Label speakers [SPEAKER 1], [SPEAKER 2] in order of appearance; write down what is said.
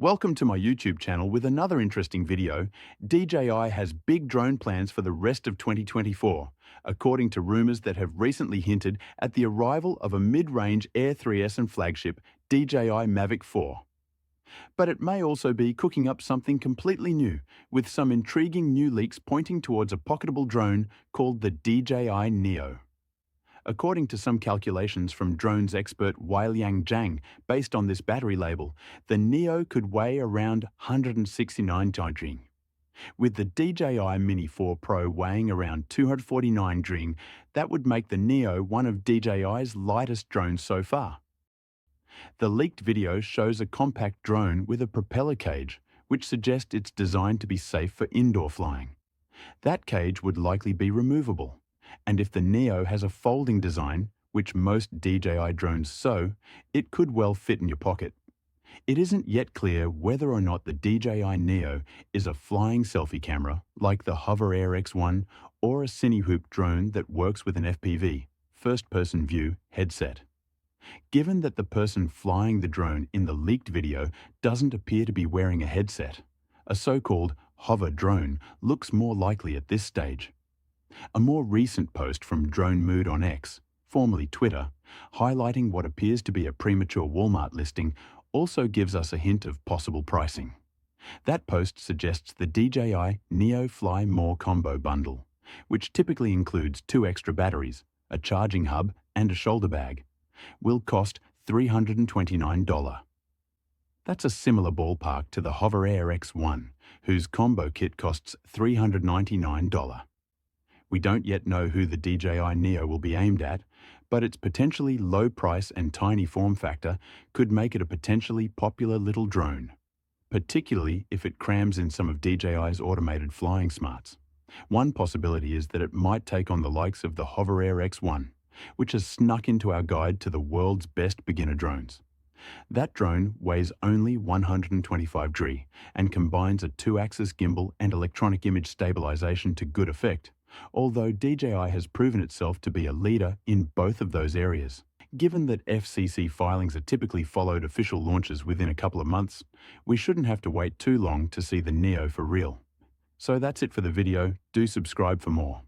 [SPEAKER 1] Welcome to my YouTube channel with another interesting video. DJI has big drone plans for the rest of 2024, according to rumors that have recently hinted at the arrival of a mid-range Air 3S and flagship DJI Mavic 4. But it may also be cooking up something completely new, with some intriguing new leaks pointing towards a pocketable drone called the DJI Neo. According to some calculations from drones expert Weiliang Zhang, based on this battery label, the Neo could weigh around 169 kg. With the DJI Mini 4 Pro weighing around 249 kg, that would make the Neo one of DJI's lightest drones so far. The leaked video shows a compact drone with a propeller cage, which suggests it's designed to be safe for indoor flying. That cage would likely be removable. And if the Neo has a folding design, which most DJI drones so, it could well fit in your pocket. It isn't yet clear whether or not the DJI Neo is a flying selfie camera, like the Hover Air X1, or a Cinehoop drone that works with an FPV, first-person view, headset. Given that the person flying the drone in the leaked video doesn't appear to be wearing a headset, a so-called hover drone looks more likely at this stage. A more recent post from Drone Mood on X, formerly Twitter, highlighting what appears to be a premature Walmart listing, also gives us a hint of possible pricing. That post suggests the DJI Neo Fly More Combo Bundle, which typically includes 2 extra batteries, a charging hub, and a shoulder bag, will cost $329. That's a similar ballpark to the Hover Air X1, whose combo kit costs $399. We don't yet know who the DJI Neo will be aimed at, but its potentially low price and tiny form factor could make it a potentially popular little drone, particularly if it crams in some of DJI's automated flying smarts. One possibility is that it might take on the likes of the Hover Air X1, which has snuck into our guide to the world's best beginner drones. That drone weighs only 125 kg and combines a 2-axis gimbal and electronic image stabilization to good effect, although DJI has proven itself to be a leader in both of those areas. Given that FCC filings are typically followed official launches within a couple of months, we shouldn't have to wait too long to see the Neo for real. So that's it for the video. Do subscribe for more.